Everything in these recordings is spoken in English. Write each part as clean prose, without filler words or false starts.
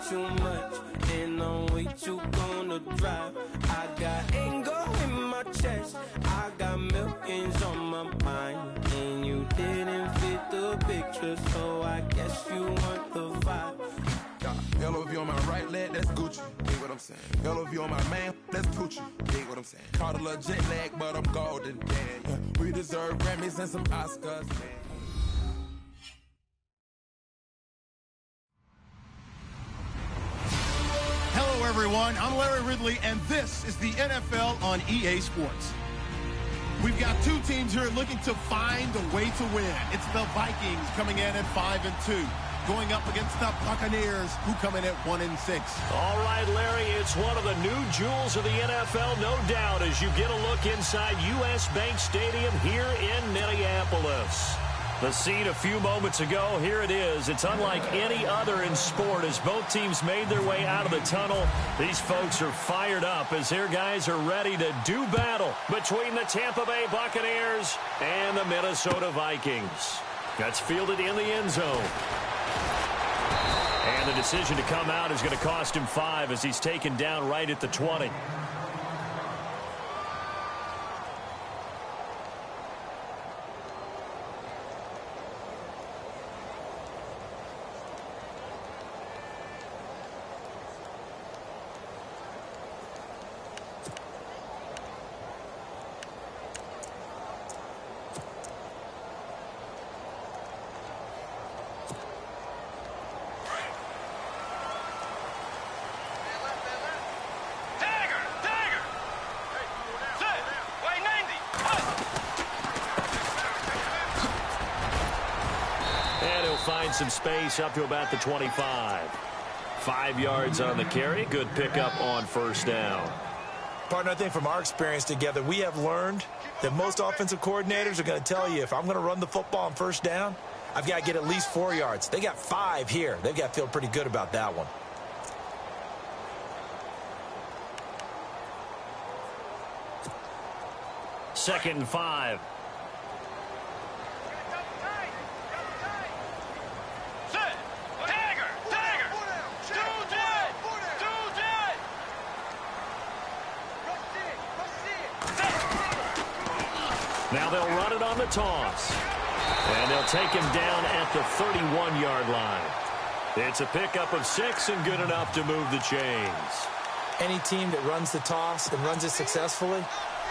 too much, and I'm way too gonna drive. I got anger in my chest, I got millions on my mind, and you didn't fit the picture, so I guess you want the vibe. Hello, if you on my right leg, that's Gucci. Dig what I'm saying. Hello, if you on my man, that's Gucci. Dig what I'm saying. Caught a little jet lag, but I'm golden. Yeah. We deserve Grammys and some Oscars. Man. Hello, everyone. I'm Larry Ridley, and this is the NFL on EA Sports. We've got two teams here looking to find a way to win. It's the Vikings coming in at 5-2. Going up against the Buccaneers, who come in at 1-6. All right, Larry, it's one of the new jewels of the NFL, no doubt, as you get a look inside U.S. Bank Stadium here in Minneapolis. The scene a few moments ago, here it is. It's unlike any other in sport as both teams made their way out of the tunnel. These folks are fired up as their guys are ready to do battle between the Tampa Bay Buccaneers and the Minnesota Vikings. That's fielded in the end zone. And the decision to come out is going to cost him 5 as he's taken down right at the 20. Find some space up to about the 25. 5 yards on the carry. Good pickup on first down. Partner, I think from our experience together, we have learned that most offensive coordinators are going to tell you, if I'm going to run the football on first down, I've got to get at least 4 yards. They got 5 here. They've got to feel pretty good about that one. Second and 5. Now they'll run it on the toss. And they'll take him down at the 31-yard line. It's a pickup of 6 and good enough to move the chains. Any team that runs the toss and runs it successfully,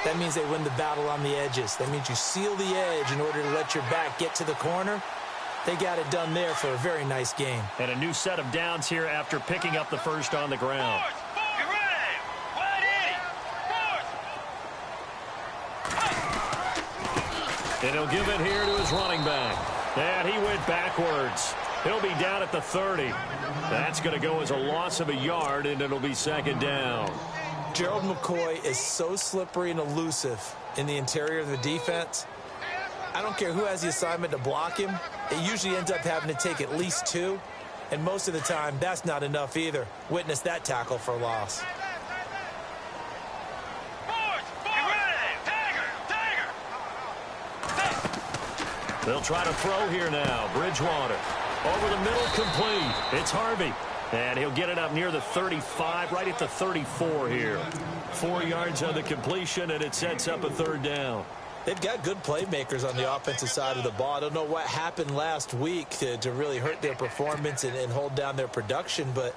that means they win the battle on the edges. That means you seal the edge in order to let your back get to the corner. They got it done there for a very nice game. And a new set of downs here after picking up the first on the ground. And he'll give it here to his running back. And he went backwards. He'll be down at the 30. That's going to go as a loss of a yard, and it'll be second down. Gerald McCoy is so slippery and elusive in the interior of the defense. I don't care who has the assignment to block him. It usually ends up having to take at least 2. And most of the time, that's not enough either. Witness that tackle for loss. They'll try to throw here now. Bridgewater over the middle, complete. It's Harvey. And he'll get it up near the 35, right at the 34 here. 4 yards on the completion, and it sets up a third down. They've got good playmakers on the offensive side of the ball. I don't know what happened last week to really hurt their performance and hold down their production, but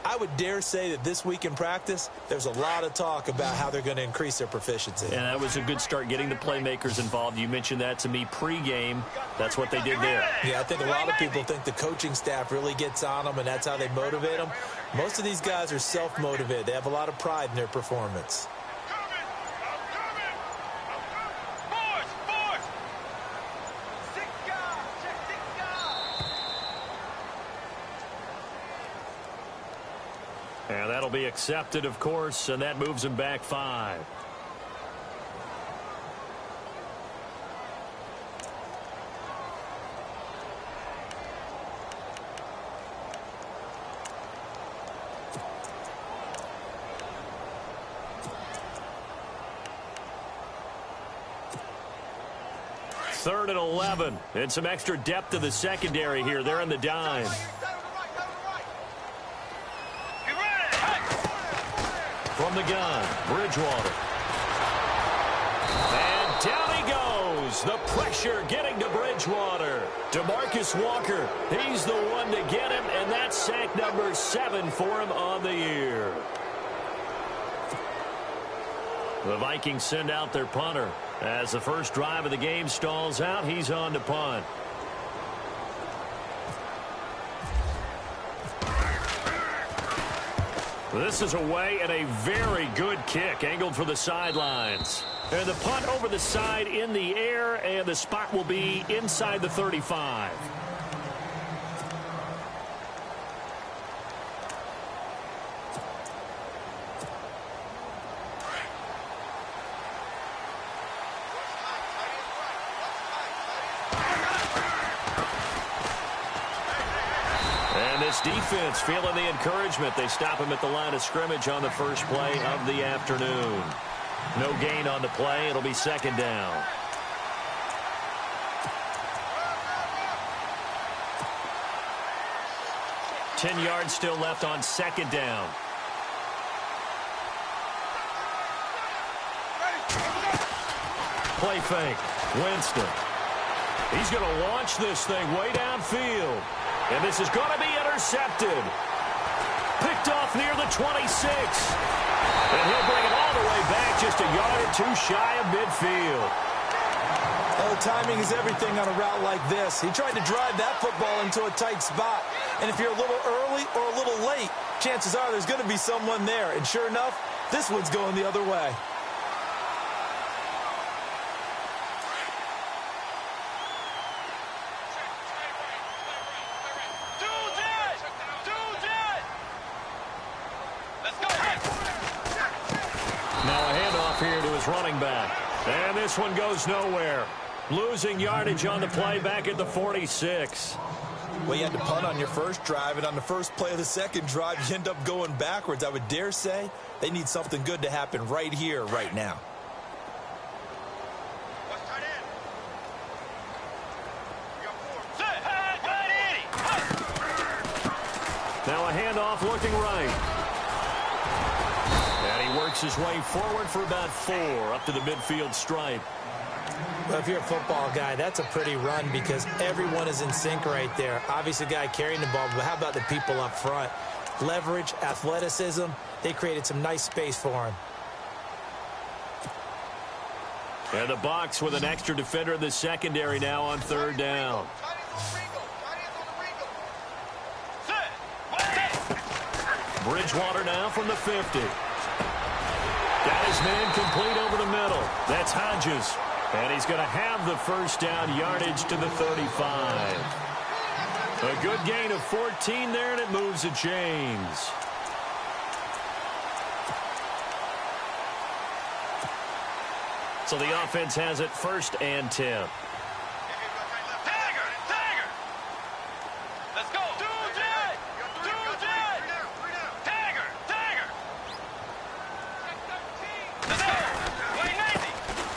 I would dare say that this week in practice, there's a lot of talk about how they're going to increase their proficiency. And that was a good start, getting the playmakers involved. You mentioned that to me pregame. That's what they did there. Yeah, I think a lot of people think the coaching staff really gets on them, and that's how they motivate them. Most of these guys are self-motivated. They have a lot of pride in their performance. And that'll be accepted, of course, and that moves him back 5. Third and 11, and some extra depth to the secondary here. They're in the dime. from the gun. Bridgewater. And down he goes. The pressure getting to Bridgewater. DeMarcus Walker, he's the one to get him, and that's sack number 7 for him on the year. The Vikings send out their punter. As the first drive of the game stalls out, he's on to punt. This is away and a very good kick angled for the sidelines. And the punt over the side in the air, and the spot will be inside the 35. Defense feeling the encouragement. They stop him at the line of scrimmage on the first play of the afternoon. No gain on the play. It'll be second down. Ten yards still left on second down. Play fake. Winston. He's going to launch this thing way downfield. And this is going to be intercepted. Picked off near the 26. And he'll bring it all the way back just a yard or two shy of midfield. Well, timing is everything on a route like this. He tried to drive that football into a tight spot. And if you're a little early or a little late, chances are there's going to be someone there. And sure enough, this one's going the other way. Running back. And this one goes nowhere. Losing yardage on the play back at the 46. Well, you had to punt on your first drive, and on the first play of the second drive, you end up going backwards. I would dare say they need something good to happen right here, right now. Now a handoff looking right. Works his way forward for about 4 up to the midfield stripe. Well, if you're a football guy, that's a pretty run because everyone is in sync right there. Obviously, the guy carrying the ball, but how about the people up front? Leverage, athleticism, they created some nice space for him. And the box with an extra defender in the secondary now on third down. Bridgewater now from the 50. Got his man complete over the middle. That's Hodges. And he's going to have the first down yardage to the 35. A good gain of 14 there, and it moves the chains. So the offense has it 1st and 10.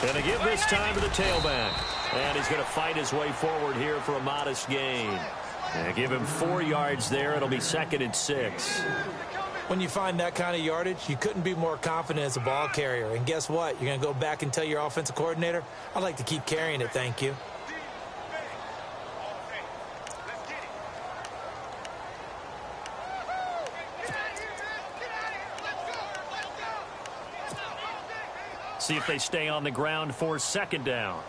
Going to give this time to the tailback. And he's going to fight his way forward here for a modest gain. And give him 4 yards there. It'll be 2nd and 6. When you find that kind of yardage, you couldn't be more confident as a ball carrier. And guess what? You're going to go back and tell your offensive coordinator, I'd like to keep carrying it, thank you. See if they stay on the ground for 2nd down.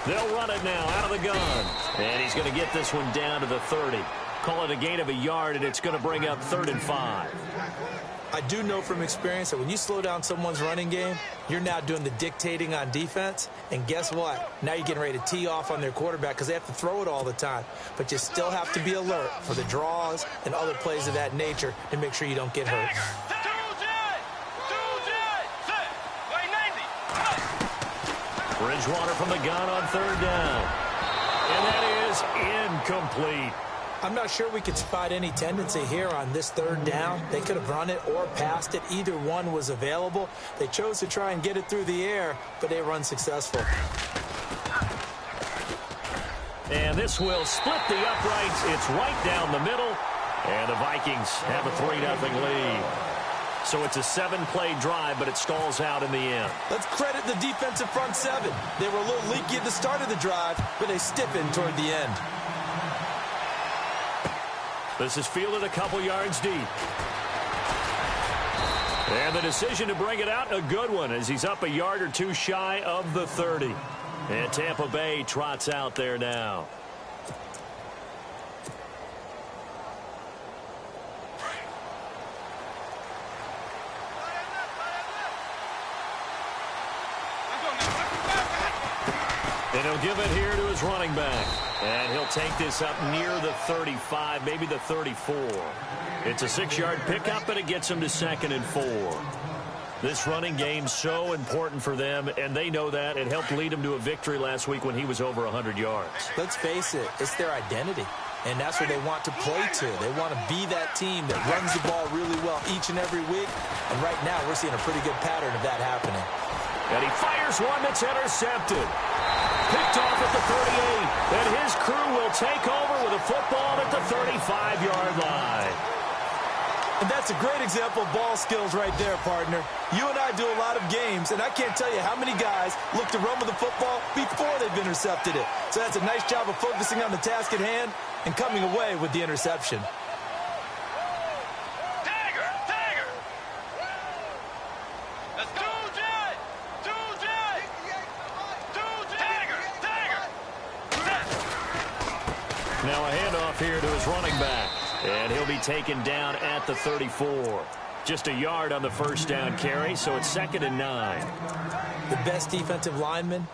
They'll run it now out of the gun. And he's going to get this one down to the 30. Call it a gain of a yard, and it's going to bring up 3rd and 5. I do know from experience that when you slow down someone's running game, you're now doing the dictating on defense. And guess what? Now you're getting ready to tee off on their quarterback because they have to throw it all the time. But you still have to be alert for the draws and other plays of that nature to make sure you don't get hurt. Bridgewater from the gun on 3rd down. And that is incomplete. I'm not sure we could spot any tendency here on this 3rd down. They could have run it or passed it. Either one was available. They chose to try and get it through the air, but they were unsuccessful. And this will split the uprights. It's right down the middle. And the Vikings have a 3-0 lead. So it's a 7-play drive, but it stalls out in the end. Let's credit the defensive front seven. They were a little leaky at the start of the drive, but they stiffened toward the end. This is fielded a couple yards deep. And the decision to bring it out, a good one, as he's up a yard or two shy of the 30. And Tampa Bay trots out there now. And he'll give it here to his running back. And he'll take this up near the 35, maybe the 34. It's a 6-yard pickup, and it gets him to 2nd and 4. This running game's so important for them, and they know that. It helped lead them to a victory last week when he was over 100 yards. Let's face it, it's their identity. And that's what they want to play to. They want to be that team that runs the ball really well each and every week. And right now, we're seeing a pretty good pattern of that happening. And he fires one that's intercepted. Picked off at the 38. And his crew will take over with a football at the 35-yard line. And that's a great example of ball skills right there, partner. You and I do a lot of games, and I can't tell you how many guys look to run with the football before they've intercepted it. So that's a nice job of focusing on the task at hand and coming away with the interception. Now a handoff here to his running back. And he'll be taken down at the 34. Just a yard on the first down carry, so it's 2nd and 9. The best defensive linemen,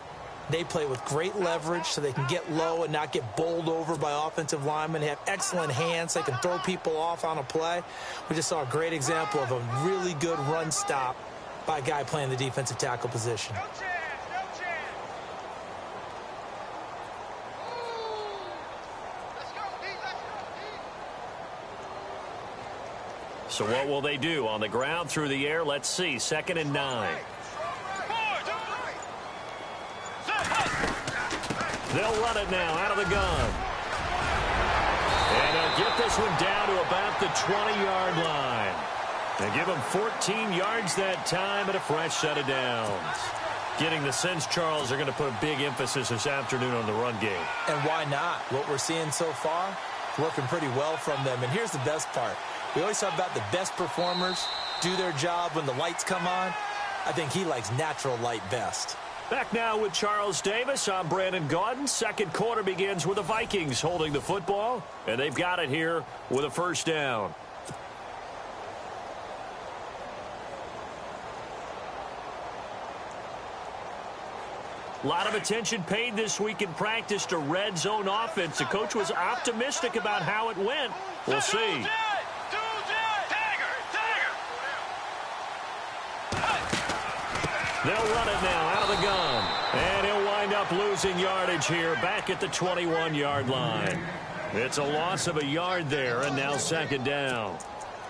they play with great leverage so they can get low and not get bowled over by offensive linemen. They have excellent hands. They can throw people off on a play. We just saw a great example of a really good run stop by a guy playing the defensive tackle position. So what will they do? On the ground, through the air, let's see. 2nd and 9. They'll run it now out of the gun. And they'll get this one down to about the 20-yard line. They give him 14 yards that time and a fresh set of downs. Getting the sense, Charles, they're going to put a big emphasis this afternoon on the run game. And why not? What we're seeing so far, working pretty well from them. And here's the best part. We always talk about the best performers do their job when the lights come on. I think he likes natural light best. Back now with Charles Davis. I'm Brandon Gaudin. Second quarter begins with the Vikings holding the football, and they've got it here with a first down. A lot of attention paid this week in practice to red zone offense. The coach was optimistic about how it went. We'll see. They'll run it now out of the gun. And he'll wind up losing yardage here back at the 21-yard line. It's a loss of a yard there, and now 2nd down.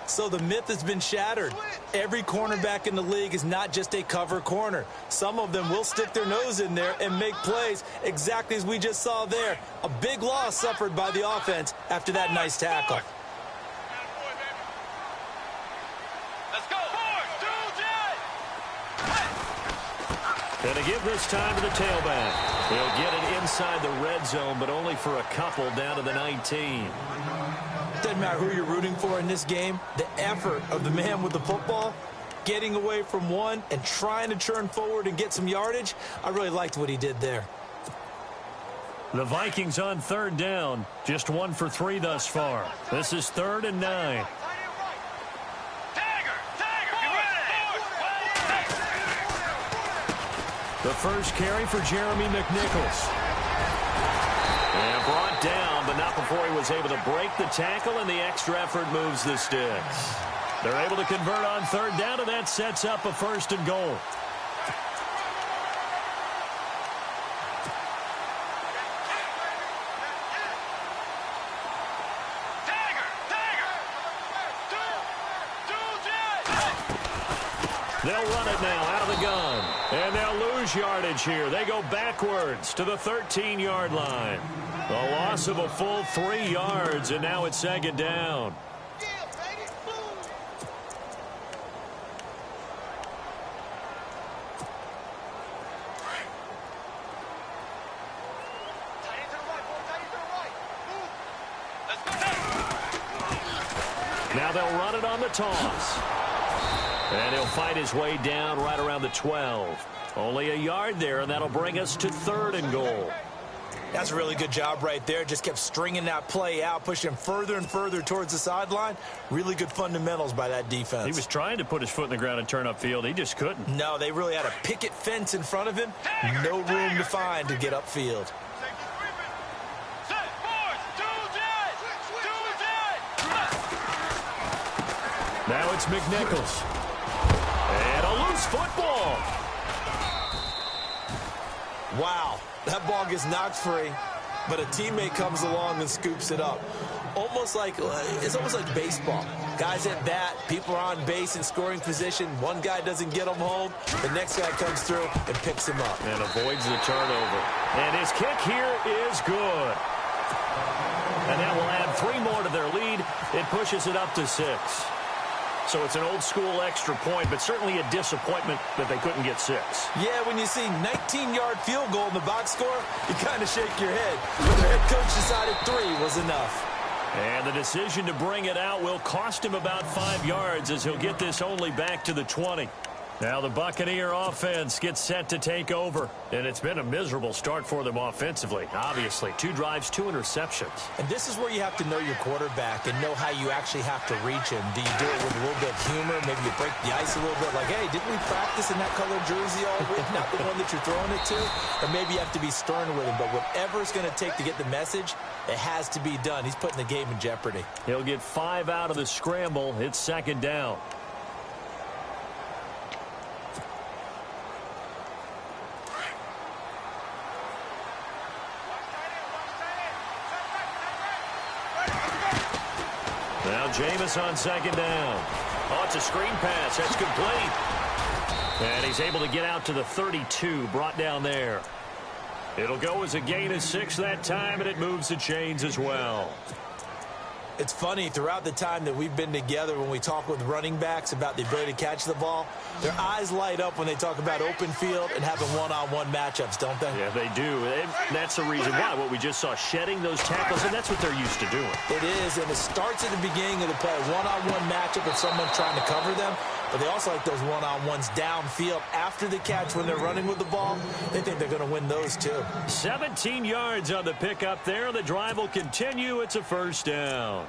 So the myth has been shattered. Every cornerback in the league is not just a cover corner. Some of them will stick their nose in there and make plays exactly as we just saw there. A big loss suffered by the offense after that nice tackle. And to give this time to the tailback. He'll get it inside the red zone, but only for a couple down to the 19. Doesn't matter who you're rooting for in this game. The effort of the man with the football, getting away from one and trying to turn forward and get some yardage, I really liked what he did there. The Vikings on 3rd down. Just 1 for 3 thus far. This is 3rd and 9. The first carry for Jeremy McNichols. And brought down, but not before he was able to break the tackle, and the extra effort moves the sticks. They're able to convert on 3rd down, and that sets up a 1st and goal. They'll run it now out of the gun. And they'll lose yardage here. They go backwards to the 13-yard line. A loss of a full 3 yards, and now it's second down. Now they'll run it on the toss. And he'll fight his way down right around the 12. Only a yard there, and that'll bring us to 3rd and goal. That's a really good job right there. Just kept stringing that play out, pushing him further and further towards the sideline. Really good fundamentals by that defense. He was trying to put his foot in the ground and turn upfield. He just couldn't. No, they really had a picket fence in front of him. No room to find to get upfield. Now it's McNichols. And a loose football. Wow, that ball gets knocked free, but a teammate comes along and scoops it up. It's almost like baseball. Guys at bat, people are on base in scoring position. One guy doesn't get him home. The next guy comes through and picks him up. And avoids the turnover. And his kick here is good. And that will add 3 more to their lead. It pushes it up to 6. So it's an old-school extra point, but certainly a disappointment that they couldn't get 6. Yeah, when you see 19-yard field goal in the box score, you kind of shake your head. But the head coach decided 3 was enough. And the decision to bring it out will cost him about 5 yards as he'll get this only back to the 20. Now the Buccaneer offense gets set to take over. And it's been a miserable start for them offensively. Obviously, 2 drives, 2 interceptions. And this is where you have to know your quarterback and know how you actually have to reach him. Do you do it with a little bit of humor? Maybe you break the ice a little bit. Like, hey, didn't we practice in that color jersey all week? Not the one that you're throwing it to? Or maybe you have to be stern with him. But whatever it's going to take to get the message, it has to be done. He's putting the game in jeopardy. He'll get 5 out of the scramble. It's second down. Now Jameis on second down. Oh, it's a screen pass. That's complete. And he's able to get out to the 32, brought down there. It'll go as a gain of 6 that time, and it moves the chains as well. It's funny, throughout the time that we've been together, when we talk with running backs about the ability to catch the ball, their eyes light up when they talk about open field and having one-on-one matchups, don't they? Yeah, they do. And that's the reason why. What we just saw, shedding those tackles, and that's what they're used to doing. It is, and it starts at the beginning of the play. One-on-one matchup if someone's trying to cover them, but they also like those one-on-ones downfield after the catch when they're running with the ball. They think they're going to win those, too. 17 yards on the pickup there. The drive will continue. It's a first down.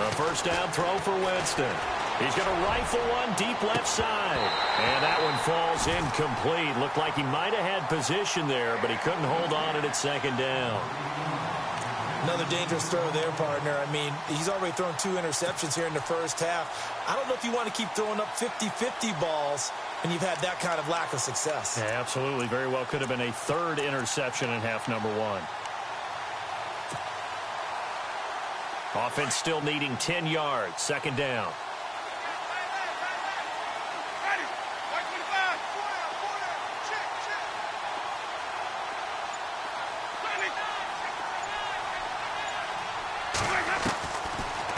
A first down throw for Winston. He's going to rifle one deep left side. And that one falls incomplete. Looked like he might have had position there, but he couldn't hold on at second down. Another dangerous throw there, partner. I mean, he's already thrown 2 interceptions here in the first half. I don't know if you want to keep throwing up 50-50 balls when you've had that kind of lack of success. Yeah, absolutely. Very well could have been a 3rd interception in half number 1. Offense still needing 10 yards. Second down.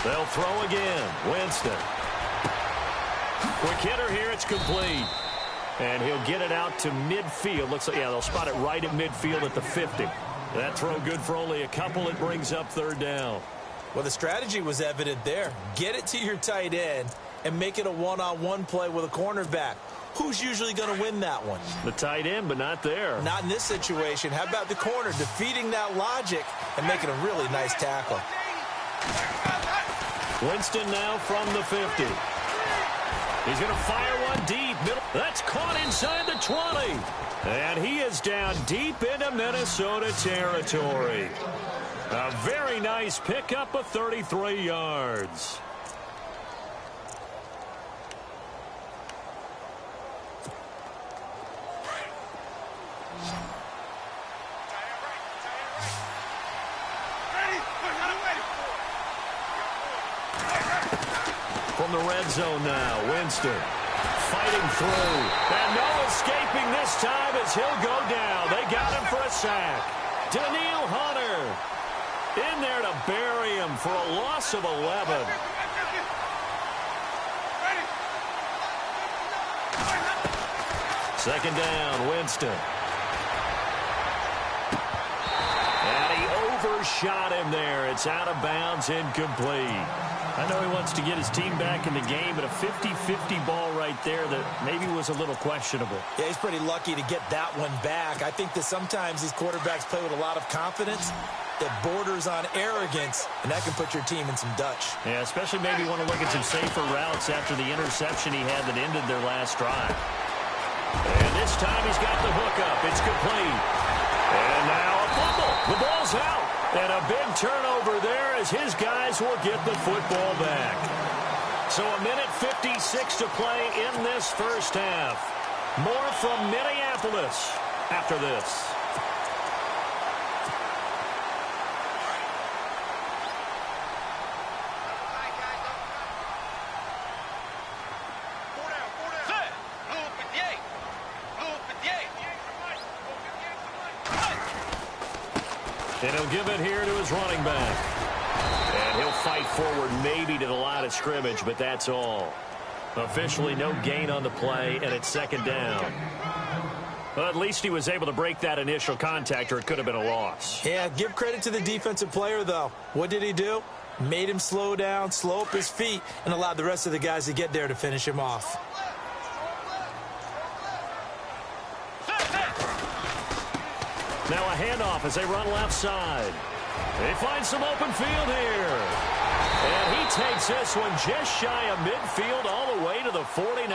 They'll throw again. Winston. Quick hitter here. It's complete. And he'll get it out to midfield. Looks like, yeah, they'll spot it right at midfield at the 50. That throw good for only a couple. It brings up 3rd down. Well, the strategy was evident there. Get it to your tight end and make it a one-on-one play with a cornerback. Who's usually going to win that one? The tight end, but not there. Not in this situation. How about the corner defeating that logic and making a really nice tackle? Winston now from the 50. He's going to fire one deep. That's caught inside the 20. And he is down deep into Minnesota territory. A very nice pickup of 33 yards. the red zone now. Winston fighting through. And no escaping this time as he'll go down. They got him for a sack. Daniil Hunter in there to bury him for a loss of 11. Second down, Winston. And he overshot him there. It's out of bounds, incomplete. I know he wants to get his team back in the game, but a 50-50 ball right there that maybe was a little questionable. Yeah, he's pretty lucky to get that one back. I think that sometimes these quarterbacks play with a lot of confidence that borders on arrogance, and that can put your team in some Dutch. Yeah, especially maybe want to look at some safer routes after the interception he had that ended their last drive. And this time he's got the hook up. It's complete. And now a fumble. The ball's out. And a big turnover there as his guys will get the football back. So a minute 56 to play in this first half. More from Minneapolis after this. And he'll give it here to his running back. And he'll fight forward maybe to the line of scrimmage, but that's all. Officially no gain on the play, and it's second down. Well, at least he was able to break that initial contact, or it could have been a loss. Yeah, give credit to the defensive player, though. What did he do? Made him slow down, slow up his feet, and allowed the rest of the guys to get there to finish him off. Now a handoff as they run left side. They find some open field here. And he takes this one just shy of midfield all the way to the 49.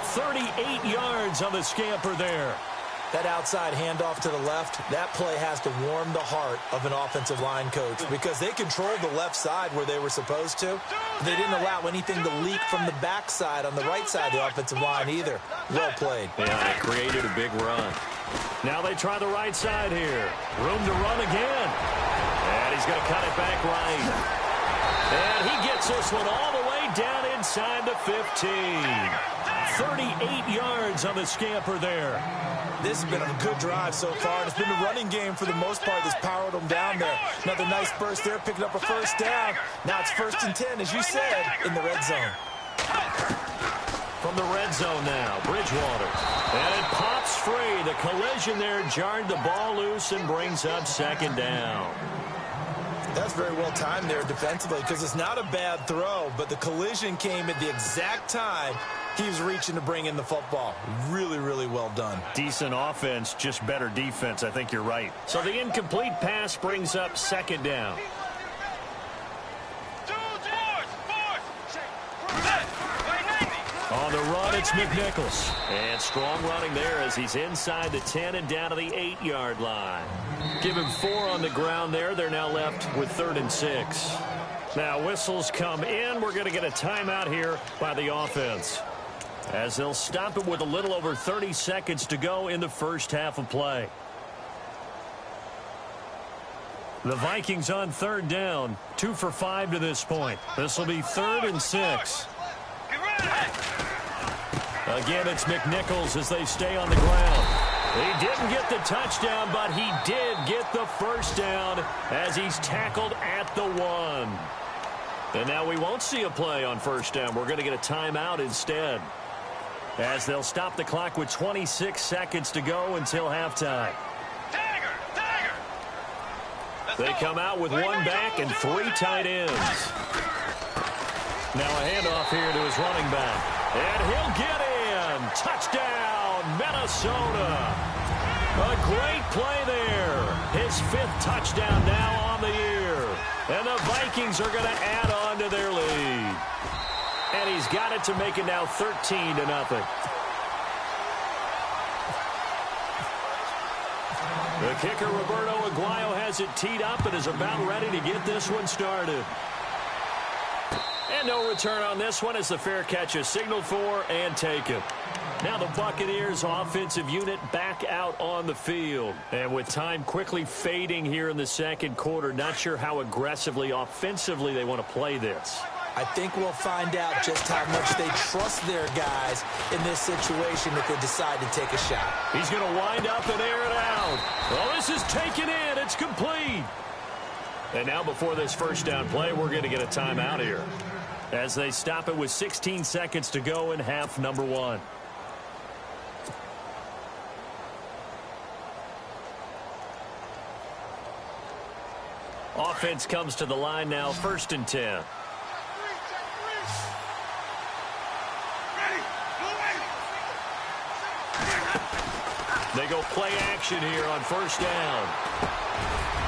38 yards on the scamper there. That outside handoff to the left, that play has to warm the heart of an offensive line coach because they controlled the left side where they were supposed to. They didn't allow anything to leak from the backside on the right side of the offensive line either. Well played. Yeah, they created a big run. Now they try the right side here. Room to run again. And he's going to cut it back right. And he gets this one all the way down inside the 15. 38 yards on the scamper there. This has been a good drive so far. It's been the running game for the most part that's powered them down there. Another nice burst there, picking up a first down. Now it's 1st and 10, as you said, in the red zone. From the red zone now, Bridgewater. And it pops free. The collision there jarred the ball loose and brings up second down. That's very well timed there defensively because it's not a bad throw, but the collision came at the exact time he was reaching to bring in the football. Really, really well done. Decent offense, just better defense. I think you're right. So the incomplete pass brings up second down. On the run, it's McNichols. And strong running there as he's inside the 10 and down to the 8-yard line. Give him 4 on the ground there. They're now left with 3rd and 6. Now whistles come in. We're going to get a timeout here by the offense, as they'll stop it with a little over 30 seconds to go in the first half of play. The Vikings on 3rd down, 2 for 5 to this point. This will be 3rd and 6. Again, it's McNichols as they stay on the ground. He didn't get the touchdown, but he did get the first down as he's tackled at the 1. And now we won't see a play on first down. We're going to get a timeout instead, as they'll stop the clock with 26 seconds to go until halftime. They come out with 1 back and 3 tight ends. Now a handoff here to his running back. And he'll get in. Touchdown, Minnesota. A great play there. His 5th touchdown now on the year. And the Vikings are going to add on to their lead. And he's got it to make it now 13-0. The kicker, Roberto Aguayo, has it teed up and is about ready to get this one started. And no return on this one as the fair catch is signaled for and taken. Now the Buccaneers offensive unit back out on the field. And with time quickly fading here in the second quarter, not sure how aggressively offensively they want to play this. I think we'll find out just how much they trust their guys in this situation if they decide to take a shot. He's going to wind up and air it out. Well, this is taken in. It's complete. And now before this first down play, we're going to get a timeout here as they stop it with 16 seconds to go in half number 1. Offense comes to the line now, 1st and 10. They go play action here on 1st down.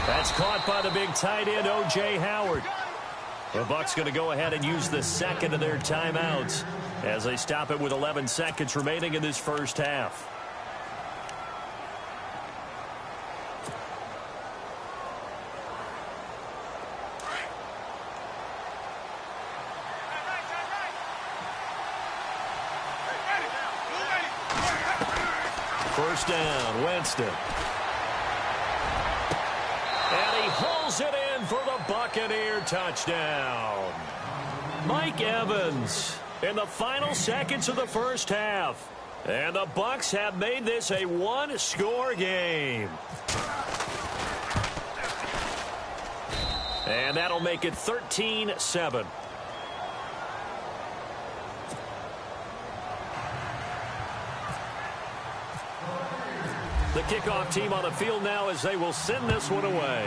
That's caught by the big tight end, O.J. Howard. The Bucs going to go ahead and use the second of their timeouts as they stop it with 11 seconds remaining in this first half. First down, Winston. And he hauls it in for the Buccaneer touchdown. Mike Evans in the final seconds of the first half. And the Bucs have made this a one-score game. And that'll make it 13-7. The kickoff team on the field now as they will send this one away.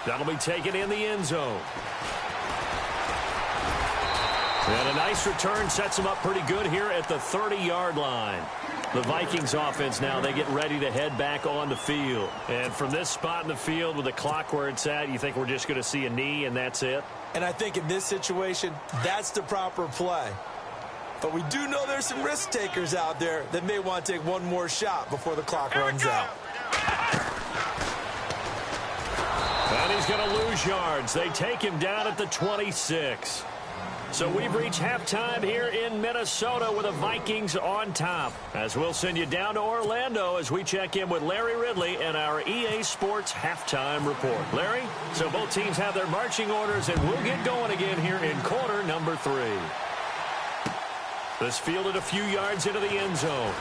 That'll be taken in the end zone. And a nice return sets them up pretty good here at the 30-yard line. The Vikings offense now, they get ready to head back on the field. And from this spot in the field with the clock where it's at, you think we're just going to see a knee and that's it? And I think in this situation, that's the proper play. But we do know there's some risk takers out there that may want to take one more shot before the clock runs out. And he's going to lose yards. They take him down at the 26. So we've reached halftime here in Minnesota with the Vikings on top. As we'll send you down to Orlando as we check in with Larry Ridley and our EA Sports halftime report. Larry, so both teams have their marching orders and we'll get going again here in quarter number 3. This fielded a few yards into the end zone.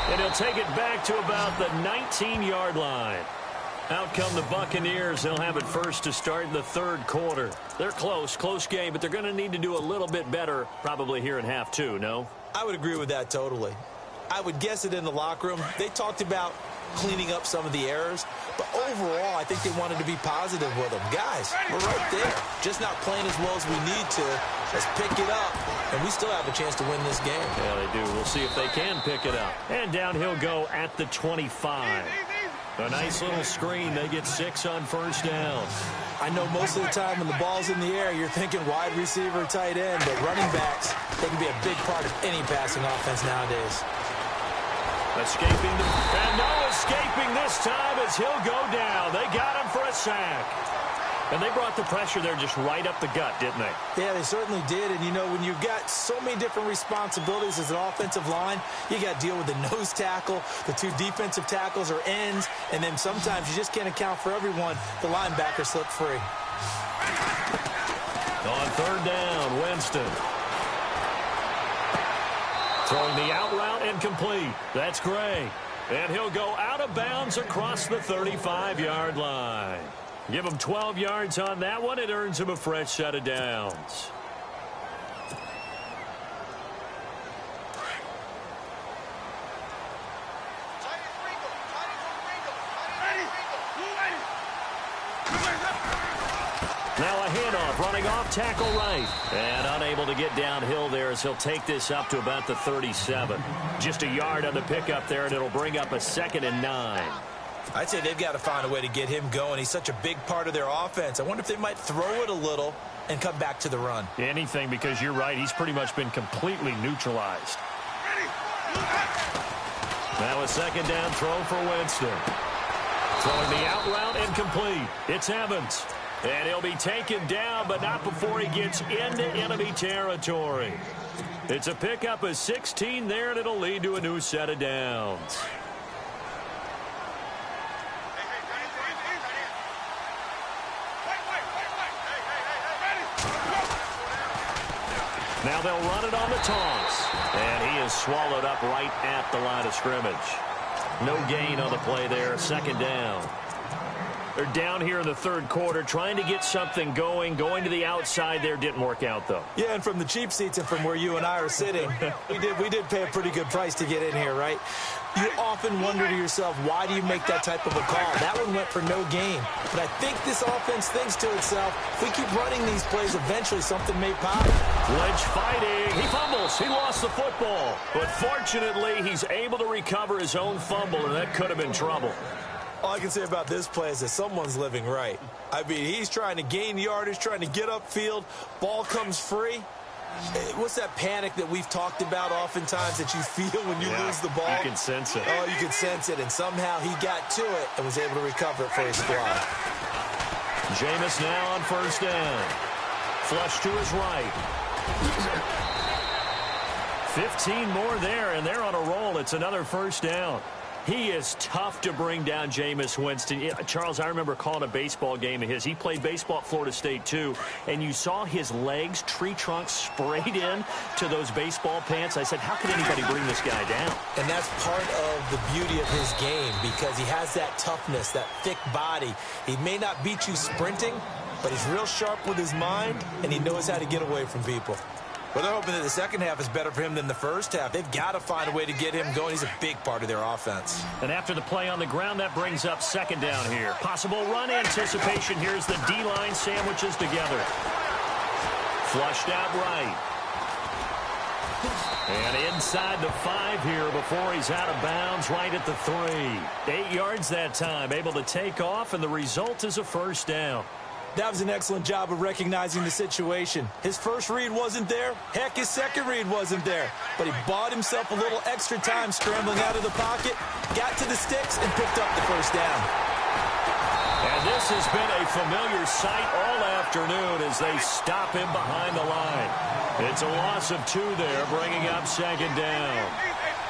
And he'll take it back to about the 19-yard line. Out come the Buccaneers. They'll have it first to start in the third quarter. They're close game, but they're going to need to do a little bit better probably here in half 2, no? I would agree with that totally. I would guess it in the locker room. They talked about cleaning up some of the errors, but overall, I think they wanted to be positive with them. Guys, we're right there. Just not playing as well as we need to. Let's pick it up, and we still have a chance to win this game. Yeah, they do. We'll see if they can pick it up. And down he'll go at the 25. A nice little screen. They get 6 on first down. I know most of the time when the ball's in the air, you're thinking wide receiver, tight end, but running backs, they can be a big part of any passing offense nowadays. Escaping, and no escaping this time as he'll go down. They got him for a sack. And they brought the pressure there just right up the gut, didn't they? Yeah, they certainly did. And, you know, when you've got so many different responsibilities as an offensive line, you got to deal with the nose tackle, the 2 defensive tackles or ends, and then sometimes you just can't account for everyone. The linebacker slipped free. On third down, Winston. Throwing the out route and complete. That's Gray. And he'll go out of bounds across the 35-yard line. Give him 12 yards on that one. It earns him a fresh set of downs. Now a handoff, running off tackle right. And unable to get downhill there as he'll take this up to about the 37. Just a yard on the pickup there, and it'll bring up a 2nd and 9. I'd say they've got to find a way to get him going. He's such a big part of their offense. I wonder if they might throw it a little and come back to the run. Anything, because you're right. He's pretty much been completely neutralized. Now a 2nd down throw for Winston. Throwing the out route and complete. It's Evans. And he'll be taken down, but not before he gets into enemy territory. It's a pickup of 16 there, and it'll lead to a new set of downs. Now they'll run it on the toss. And he is swallowed up right at the line of scrimmage. No gain on the play there. Second down. They're down here in the third quarter, trying to get something going to the outside there. Didn't work out, though. Yeah, and from the cheap seats and from where you and I are sitting, we did pay a pretty good price to get in here, right? You often wonder to yourself, why do you make that type of a call? That one went for no gain. But I think this offense thinks to itself, if we keep running these plays, eventually something may pop. Lynch fighting. He fumbles. He lost the football. But fortunately, he's able to recover his own fumble, and that could have been trouble. All I can say about this play is that someone's living right. I mean, he's trying to gain yardage, trying to get upfield. Ball comes free. What's that panic that we've talked about oftentimes that you feel when you lose the ball? You can sense it. Oh, you can sense it. And somehow he got to it and was able to recover it for his squad. Jameis now on first down. Flush to his right. 15 more there, and they're on a roll. It's another first down. He is tough to bring down, Jameis Winston. Charles, I remember calling a baseball game of his. He played baseball at Florida State, too, and you saw his legs, tree trunks sprayed in to those baseball pants. I said, how could anybody bring this guy down? And that's part of the beauty of his game because he has that toughness, that thick body. He may not beat you sprinting, but he's real sharp with his mind, and he knows how to get away from people. Well, they're hoping that the second half is better for him than the first half. They've got to find a way to get him going. He's a big part of their offense. And after the play on the ground, that brings up second down here. Possible run anticipation. Here's the D-line sandwiches together. Flushed out right. And inside the 5 here before he's out of bounds right at the 3. 8 yards that time. Able to take off, and the result is a first down. That was an excellent job of recognizing the situation. His first read wasn't there. Heck, his second read wasn't there. But he bought himself a little extra time scrambling out of the pocket, got to the sticks, and picked up the first down. And this has been a familiar sight all afternoon as they stop him behind the line. It's a loss of 2 there, bringing up second down.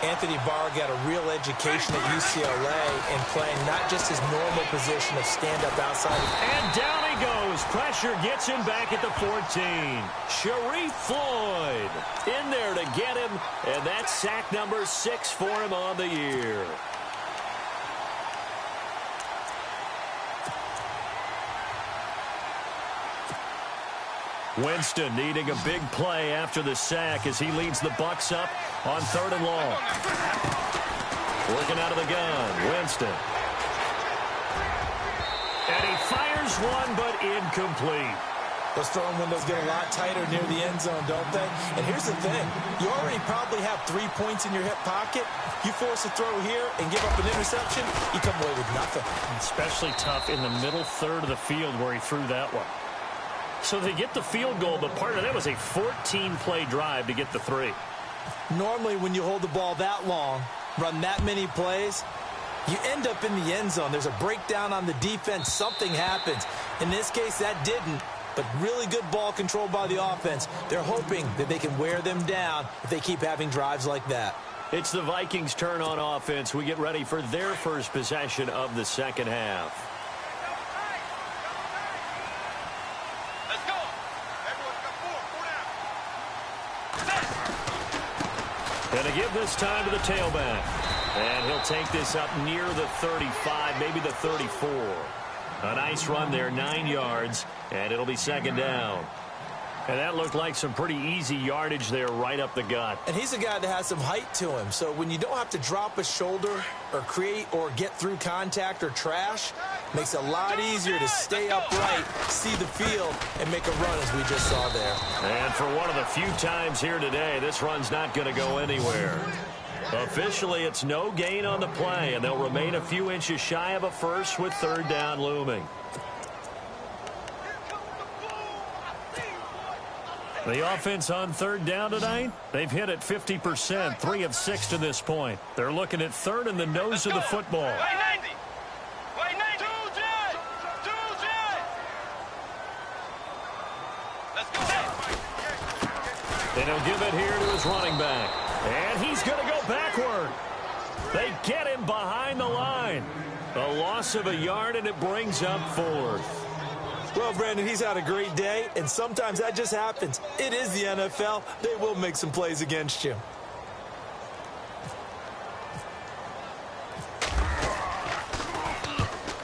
Anthony Barr got a real education at UCLA in playing not just his normal position of stand-up outside. And down he goes. Pressure gets him back at the 14. Sharif Floyd in there to get him, and that's sack number 6 for him on the year. Winston needing a big play after the sack as he leads the Bucs up on 3rd and long. Working out of the gun, Winston. And he fires one, but incomplete. Those throwing windows get a lot tighter near the end zone, don't they? And here's the thing. You already probably have 3 points in your hip pocket. You force a throw here and give up an interception, you come away with nothing. Especially tough in the middle third of the field where he threw that one. So they get the field goal, but part of that was a 14-play drive to get the 3. Normally, when you hold the ball that long, run that many plays, you end up in the end zone. There's a breakdown on the defense. Something happens. In this case, that didn't, but really good ball control by the offense. They're hoping that they can wear them down if they keep having drives like that. It's the Vikings' turn on offense. We get ready for their first possession of the second half. Going to give this time to the tailback. And he'll take this up near the 35, maybe the 34. A nice run there, 9 yards, and it'll be second down. And that looked like some pretty easy yardage there right up the gut. And he's a guy that has some height to him. So when you don't have to drop a shoulder or create or get through contact or trash, makes it a lot easier to stay upright, see the field, and make a run as we just saw there. And for one of the few times here today, this run's not going to go anywhere. Officially, it's no gain on the play, and they'll remain a few inches shy of a first with 3rd down looming. The offense on 3rd down tonight, they've hit it 50%, 3 of 6 to this point. They're looking at 3rd in the nose of the football. And he'll give it here to his running back. And he's going to go backward. They get him behind the line. A loss of a yard, and it brings up 4th. Well, Brandon, he's had a great day, and sometimes that just happens. It is the NFL. They will make some plays against you.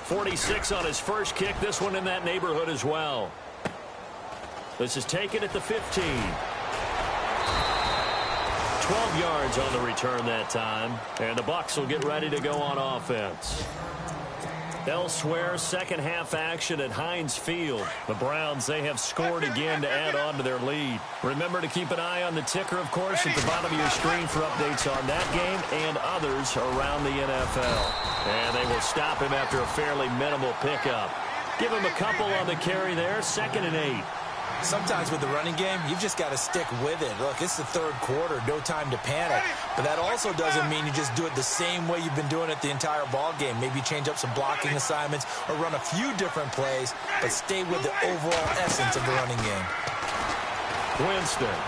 .46 on his first kick. This one in that neighborhood as well. This is taken at the 15. 12 yards on the return that time. And the Bucs will get ready to go on offense. Elsewhere, second half action at Heinz Field. The Browns, they have scored again to add on to their lead. Remember to keep an eye on the ticker, of course, at the bottom of your screen for updates on that game and others around the NFL. And they will stop him after a fairly minimal pickup. Give him a couple on the carry there, 2nd and 8. Sometimes with the running game, you've just got to stick with it. Look, it's the third quarter, no time to panic. But that also doesn't mean you just do it the same way you've been doing it the entire ball game. Maybe change up some blocking assignments or run a few different plays, but stay with the overall essence of the running game. Winston.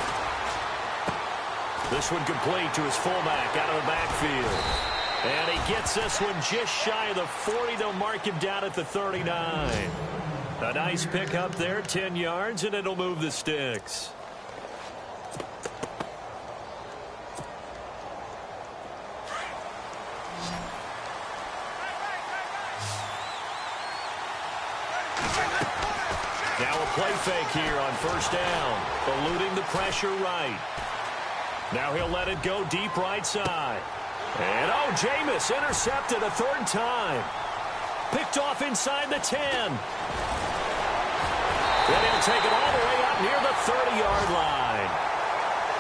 This one complete to his fullback out of the backfield. And he gets this one just shy of the 40. They'll mark him down at the 39. A nice pick up there, 10 yards, and it'll move the sticks. Now a play fake here on first down, eluding the pressure right. Now he'll let it go deep right side. And, oh, Jameis intercepted a third time. Picked off inside the 10. And he'll take it all the way out near the 30-yard line.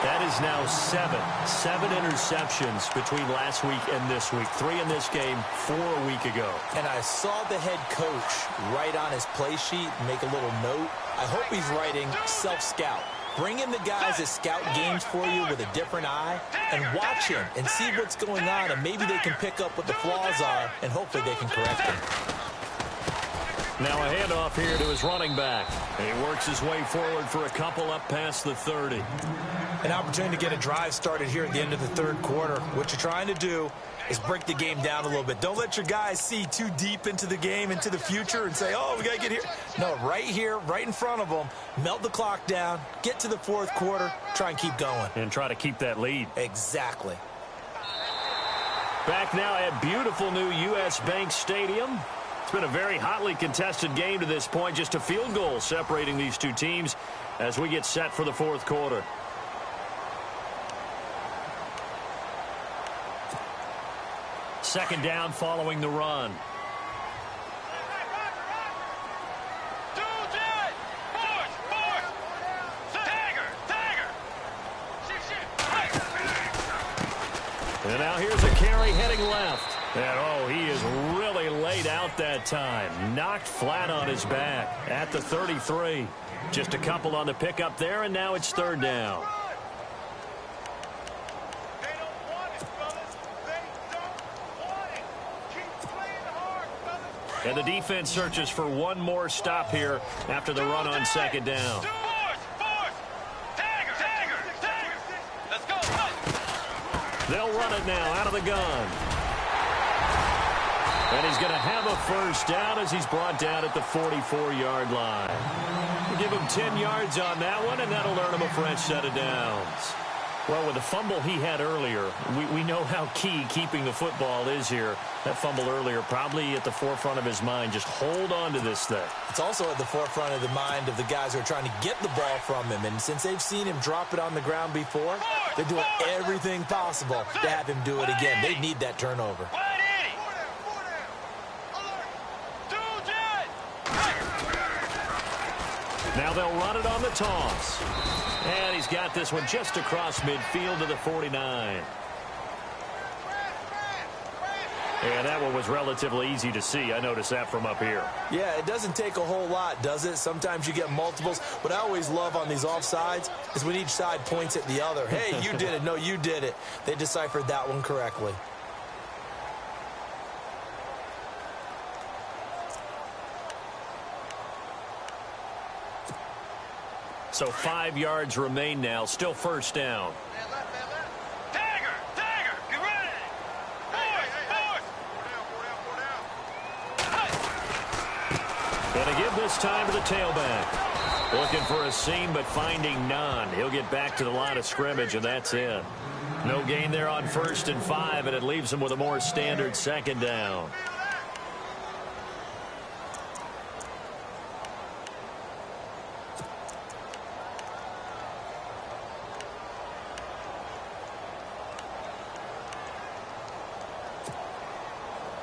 That is now seven interceptions between last week and this week. 3 in this game, 4 a week ago. And I saw the head coach write on his play sheet, make a little note. I hope he's writing self-scout. Bring in the guys that scout games for you with a different eye and watch him and see what's going on, and maybe they can pick up what the flaws are, and hopefully they can correct them. Now a handoff here to his running back. And he works his way forward for a couple up past the 30. An opportunity to get a drive started here at the end of the third quarter. What you're trying to do is break the game down a little bit. Don't let your guys see too deep into the game, into the future, and say, oh, we got to get here. No, right here, right in front of them, melt the clock down, get to the fourth quarter, try and keep going. And try to keep that lead. Exactly. Back now at beautiful new U.S. Bank Stadium. It's been a very hotly contested game to this point. Just a field goal separating these two teams as we get set for the fourth quarter. Second down following the run. And now here's a carry heading left. And, oh, he is really laid out that time. Knocked flat on his back at the 33. Just a couple on the pickup there, and now it's third down. And the defense searches for one more stop here after the run on second down. They'll run it now out of the gun. And he's going to have a first down as he's brought down at the 44-yard line. We'll give him 10 yards on that one, and that'll earn him a fresh set of downs. Well, with the fumble he had earlier, we know how key keeping the football is here. That fumble earlier probably at the forefront of his mind. Just hold on to this thing. It's also at the forefront of the mind of the guys who are trying to get the ball from him. And since they've seen him drop it on the ground before, they're doing everything possible to have him do it again. They need that turnover. Now they'll run it on the toss. And he's got this one just across midfield to the 49. And that one was relatively easy to see. I noticed that from up here. Yeah, it doesn't take a whole lot, does it? Sometimes you get multiples. What I always love on these offsides is when each side points at the other. Hey, you did it. No, you did it. They deciphered that one correctly. So 5 yards remain now. Still first down. Going to give this time to the tailback. Looking for a seam, but finding none. He'll get back to the line of scrimmage, and that's it. No gain there on 1st and 5, and it leaves him with a more standard 2nd down.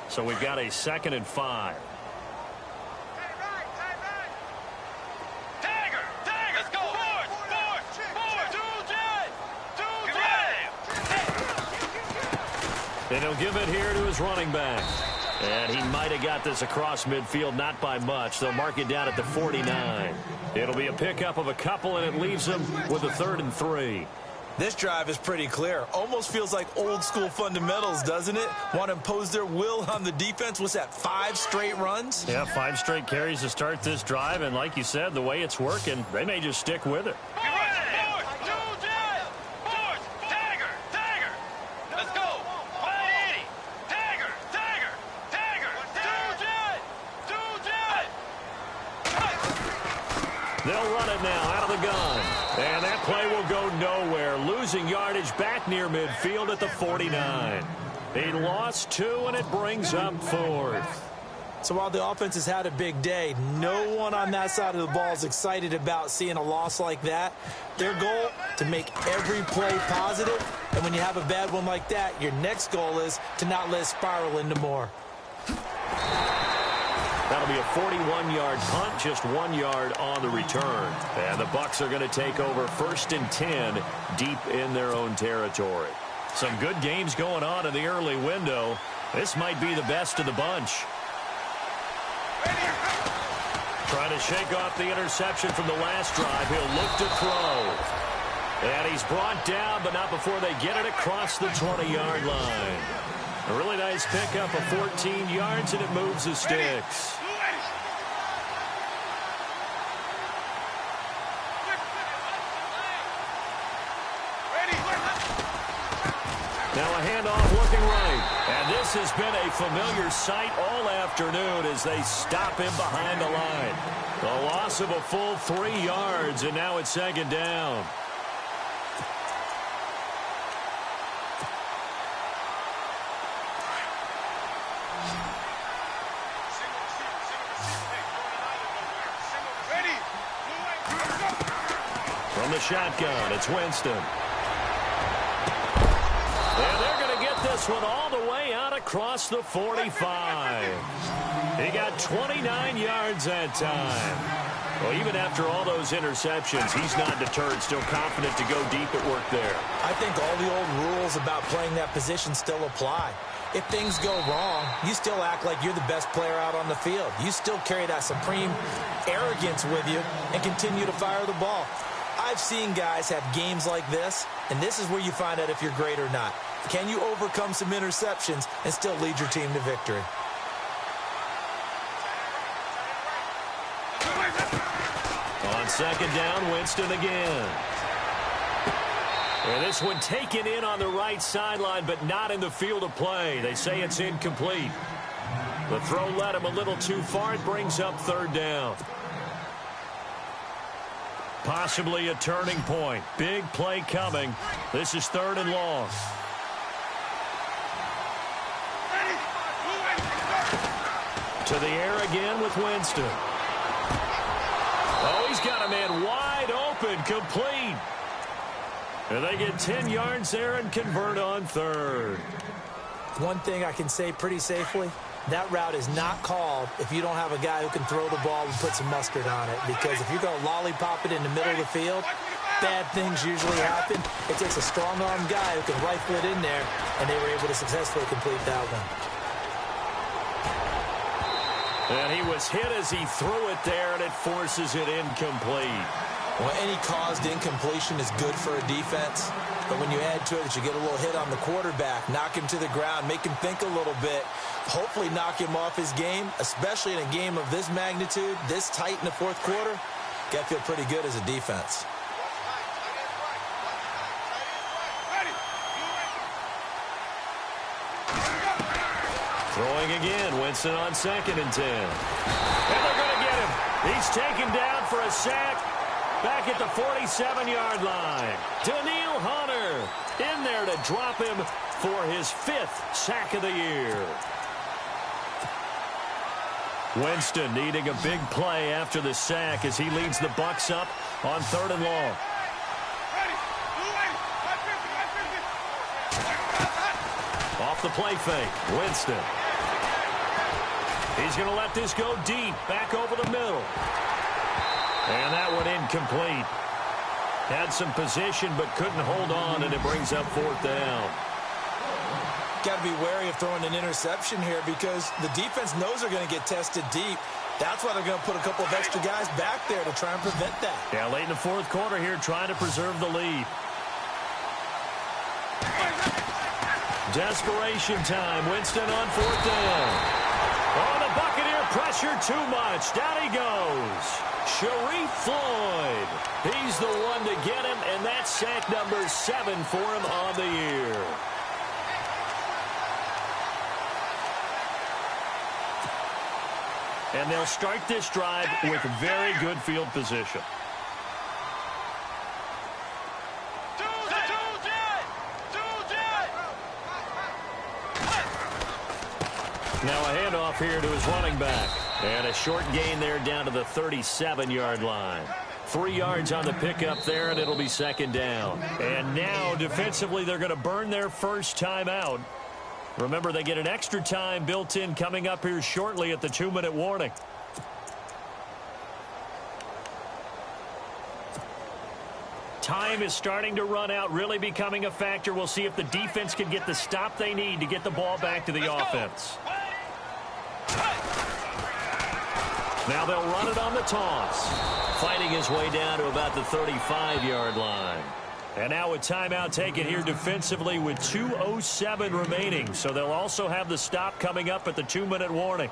So we've got a 2nd and 5. And he'll give it here to his running back. And he might have got this across midfield, not by much. They'll mark it down at the 49. It'll be a pickup of a couple, and it leaves him with a 3rd and 3. This drive is pretty clear. Almost feels like old school fundamentals, doesn't it? Want to impose their will on the defense. What's that, 5 straight runs? Yeah, 5 straight carries to start this drive. And like you said, the way it's working, they may just stick with it. They'll run it now out of the gun. And that play will go nowhere. Losing yardage back near midfield at the 49. He lost 2, and it brings up 4th. So while the offense has had a big day, no one on that side of the ball is excited about seeing a loss like that. Their goal, to make every play positive. And when you have a bad one like that, your next goal is to not let it spiral into more. That'll be a 41-yard punt, just 1 yard on the return. And the Bucs are going to take over 1st and 10 deep in their own territory. Some good games going on in the early window. This might be the best of the bunch. Trying to shake off the interception from the last drive. He'll look to throw. And he's brought down, but not before they get it across the 20-yard line. A really nice pickup of 14 yards, and it moves the sticks. Now a handoff looking right. And this has been a familiar sight all afternoon as they stop him behind the line. The loss of a full 3 yards, and now it's 2nd down. From the shotgun, it's Winston. And they're going to get this one all the way out across the 45. He got 29 yards that time. Well, even after all those interceptions, he's not deterred, still confident to go deep at work there. I think all the old rules about playing that position still apply. If things go wrong, you still act like you're the best player out on the field. You still carry that supreme arrogance with you and continue to fire the ball. I've seen guys have games like this, and this is where you find out if you're great or not. Can you overcome some interceptions and still lead your team to victory? On 2nd down, Winston again. And this one taken in on the right sideline, but not in the field of play. They say it's incomplete. The throw led him a little too far. It brings up 3rd down. Possibly a turning point. Big play coming. This is 3rd and long. To the air again with Winston. Oh, he's got a man wide open, complete. And they get 10 yards there and convert on 3rd. One thing I can say pretty safely, that route is not called if you don't have a guy who can throw the ball and put some mustard on it. Because if you're going to lollipop it in the middle of the field, bad things usually happen. It takes a strong-armed guy who can rifle it in there, and they were able to successfully complete that one. And he was hit as he threw it there, and it forces it incomplete. Well, any caused incompletion is good for a defense. But when you add to it that you get a little hit on the quarterback, knock him to the ground, make him think a little bit, hopefully knock him off his game, especially in a game of this magnitude, this tight in the 4th quarter, got to feel pretty good as a defense. Throwing again, Winston on 2nd and 10. And they're going to get him. He's taken down for a sack back at the 47-yard line. Daniil Hunter in there to drop him for his 5th sack of the year. Winston needing a big play after the sack as he leads the Bucs up on 3rd and long. Off the play fake, Winston. He's going to let this go deep, back over the middle. And that one incomplete. Had some position but couldn't hold on, and it brings up 4th down. Got to be wary of throwing an interception here because the defense knows they're going to get tested deep. That's why they're going to put a couple of extra guys back there to try and prevent that. Yeah, late in the 4th quarter here, trying to preserve the lead. Desperation time. Winston on 4th down. Oh, the Buccaneer pressure too much. Down he goes. Sharif Floyd. He's the one to get him, and that's sack number 7 for him on the year. And they'll start this drive with very good field position. Now a handoff here to his running back. And a short gain there down to the 37-yard line. 3 yards on the pickup there, and it'll be 2nd down. And now defensively they're going to burn their first timeout. Remember, they get an extra time built in coming up here shortly at the 2-minute warning. Time is starting to run out, really becoming a factor. We'll see if the defense can get the stop they need to get the ball back to the offense. Now they'll run it on the toss. Fighting his way down to about the 35-yard line. And now a timeout taken here defensively with 2:07 remaining. So they'll also have the stop coming up at the 2-minute warning.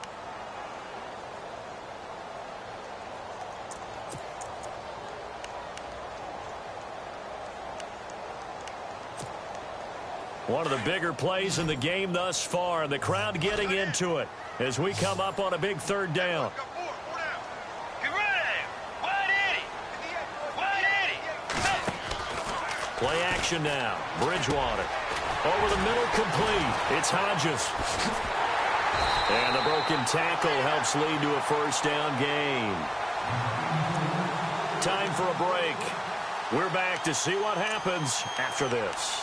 One of the bigger plays in the game thus far. The crowd getting into it as we come up on a big 3rd down. Play action now. Bridgewater. Over the middle, complete. It's Hodges. And the broken tackle helps lead to a 1st down gain. Time for a break. We're back to see what happens after this.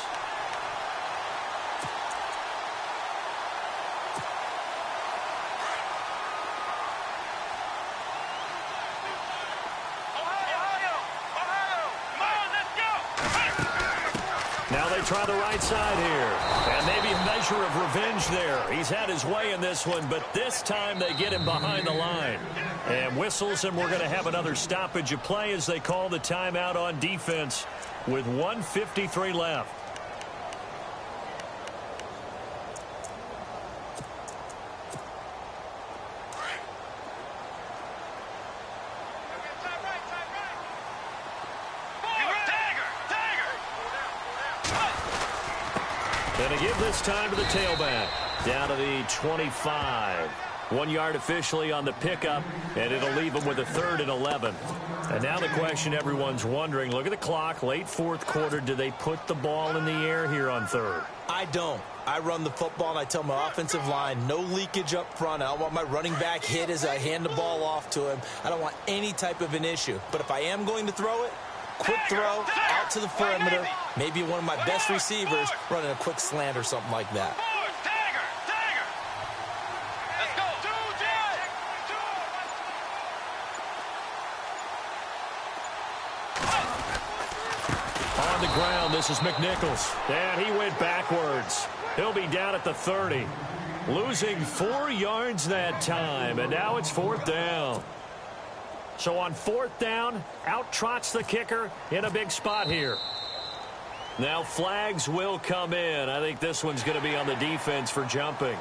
Try the right side here. And maybe a measure of revenge there. He's had his way in this one, but this time they get him behind the line. And whistles, and we're going to have another stoppage of play as they call the timeout on defense with 1:53 left. And to give this time to the tailback. Down to the 25. 1 yard officially on the pickup, and it'll leave them with a 3rd and 11. And now the question everyone's wondering, look at the clock, late 4th quarter, do they put the ball in the air here on 3rd? I don't. I run the football, and I tell my offensive line, no leakage up front. I don't want my running back hit as I hand the ball off to him. I don't want any type of an issue. But if I am going to throw it, quick throw, out to the perimeter, maybe one of my best receivers running a quick slant or something like that. On the ground, this is McNichols. And he went backwards. He'll be down at the 30. Losing 4 yards that time, and now it's 4th down. So on 4th down, out trots the kicker in a big spot here. Now flags will come in. I think this one's going to be on the defense for jumping.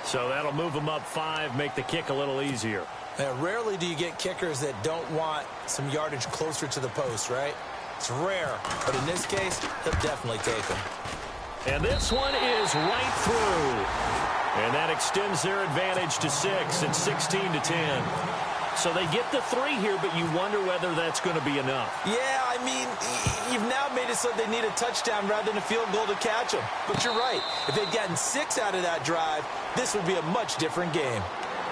So that'll move them up 5, make the kick a little easier. Now, rarely do you get kickers that don't want some yardage closer to the post, right? It's rare, but in this case, they'll definitely take them. And this one is right through. And that extends their advantage to 6. It's 16-10. So they get the 3 here, but you wonder whether that's going to be enough. Yeah, I mean, you've now made it so they need a touchdown rather than a field goal to catch them. But you're right. If they'd gotten 6 out of that drive, this would be a much different game.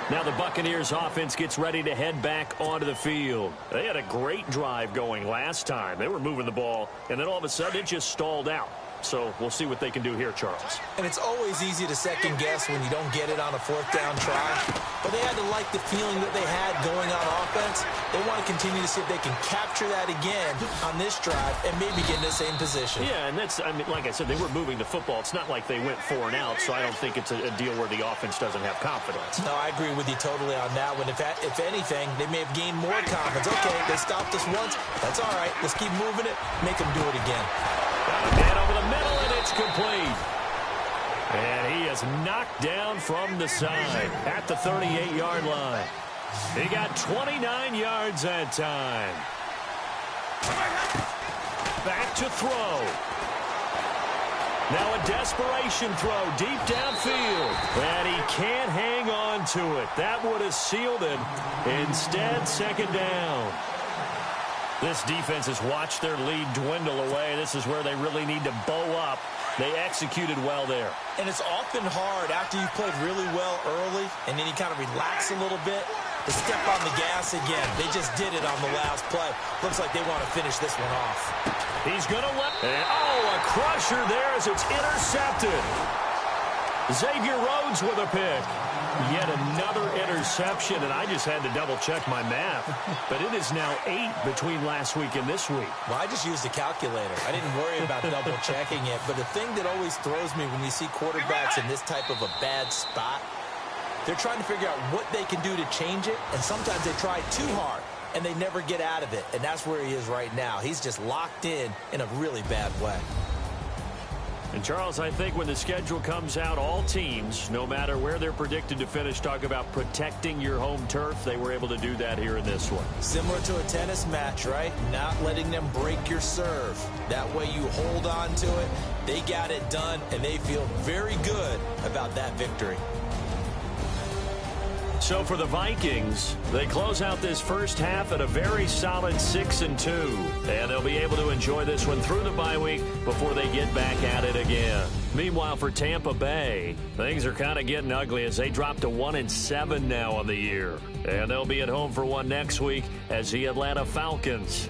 Now the Buccaneers offense gets ready to head back onto the field. They had a great drive going last time. They were moving the ball, and then all of a sudden it just stalled out. So we'll see what they can do here, Charles. And it's always easy to second guess when you don't get it on a 4th down try. But they had to like the feeling that they had going on offense. They want to continue to see if they can capture that again on this drive and maybe get in the same position. Yeah, and that's, I mean, like I said, they were moving the football. It's not like they went 4 and out, so I don't think it's a deal where the offense doesn't have confidence. No, I agree with you totally on that one. If anything, they may have gained more confidence. Okay, they stopped us once. That's all right. Let's keep moving it. Make them do it again. Got a man over the middle, and it's complete. And he is knocked down from the side at the 38-yard line. He got 29 yards that time. Back to throw. Now a desperation throw deep downfield. And he can't hang on to it. That would have sealed it. Instead, 2nd down. This defense has watched their lead dwindle away. This is where they really need to bow up. They executed well there. And it's often hard after you've played really well early and then you kind of relax a little bit to step on the gas again. They just did it on the last play. Looks like they want to finish this one off. He's going to let... Oh, a crusher there as it's intercepted. Xavier Rhodes with a pick. Yet another interception, and I just had to double-check my math. But it is now 8 between last week and this week. Well, I just used a calculator. I didn't worry about double-checking it. But the thing that always throws me when you see quarterbacks in this type of a bad spot, they're trying to figure out what they can do to change it, and sometimes they try too hard, and they never get out of it. And that's where he is right now. He's just locked in a really bad way. And, Charles, I think when the schedule comes out, all teams, no matter where they're predicted to finish, talk about protecting your home turf. They were able to do that here in this one. Similar to a tennis match, right? Not letting them break your serve. That way you hold on to it. They got it done, and they feel very good about that victory. So for the Vikings, they close out this first half at a very solid 6-2. And they'll be able to enjoy this one through the bye week before they get back at it again. Meanwhile, for Tampa Bay, things are kind of getting ugly as they drop to 1-7 now on the year. And they'll be at home for one next week as the Atlanta Falcons